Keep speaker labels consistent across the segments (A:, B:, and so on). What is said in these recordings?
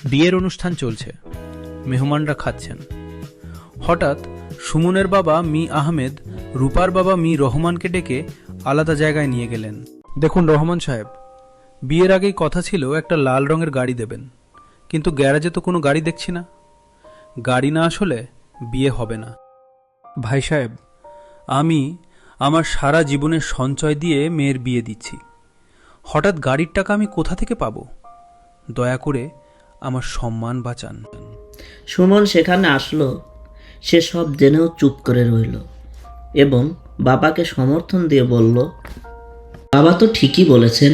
A: বিয়ের অনুষ্ঠান চলছে, মেহমানরা খাচ্ছেন। হঠাৎ সুমনের বাবা মি আহমেদ রূপার বাবা মি রহমানকে ডেকে আলাদা জায়গায় নিয়ে গেলেন। দেখুন রহমান সাহেব, বিয়ের আগেই কথা ছিল একটা লাল রঙের গাড়ি দেবেন, কিন্তু গ্যারাজে তো কোনো গাড়ি দেখছি না। গাড়ি না আসলে বিয়ে হবে না। ভাই সাহেব, আমি আমার সারা জীবনের সঞ্চয় দিয়ে মেয়ের বিয়ে দিচ্ছি, হঠাৎ গাড়ির টাকা আমি কোথা থেকে পাবো? দয়া করে আমার সম্মান বাঁচান।
B: সুমন সেখানে আসলো। সে সব জেনেও চুপ করে রইল এবং বাবাকে সমর্থন দিয়ে বলল, বাবা তো ঠিকই বলেছেন,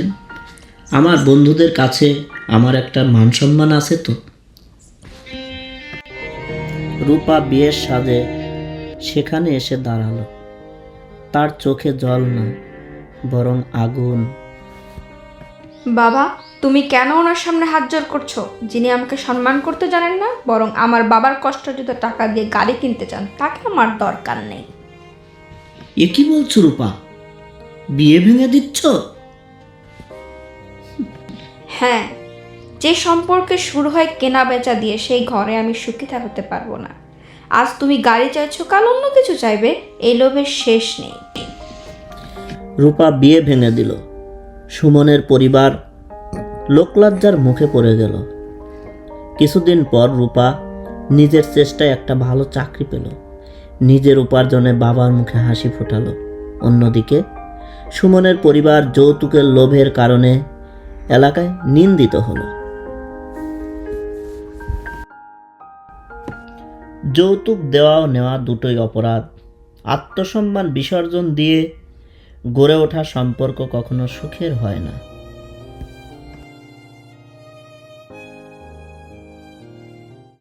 B: আমার বন্ধুদের কাছে আমার একটা মান সম্মান আছে তো। রূপা বিয়ের সাজে সেখানে এসে দাঁড়ালো। তার চোখে জল না, বরং আগুন।
C: বাবা, তুমি কেন ওনার সামনে হাত জোর করছো, যিনি আমাকে সম্মান করতে জানেন না, বরং আমার বাবার কষ্টার্জিত টাকা দিয়ে গাড়ি কিনতে চান, তাকে আমার দরকার নেই।
B: এ কি বলছো রূপা? বিয়ে ভেঙে দিচ্ছ?
C: হ্যাঁ, যে সম্পর্কে শুরু হয় কেনা বেচা দিয়ে, সেই ঘরে আমি সুখী থাকতে পারবো না। আজ তুমি গাড়ি চাইছো, কাল অন্য কিছু চাইবে, এই লোভের শেষ নেই।
B: রূপা বিয়ে ভেঙে দিল। সুমনের পরিবার লোকলজ্জার মুখে পড়ে গেল। কিছুদিন পর রূপা নিজের চেষ্টায় একটা ভালো চাকরি পেল, নিজের উপার্জনে বাবার মুখে হাসি ফোটালো। অন্যদিকে সুমনের পরিবার যৌতুকের লোভের কারণে এলাকায় নিন্দিত হলো। যৌতুক দেওয়া ও নেওয়া দুটোই অপরাধ। আত্মসম্মান বিসর্জন দিয়ে গড়ে ওঠা সম্পর্ক কখনো সুখের হয় না।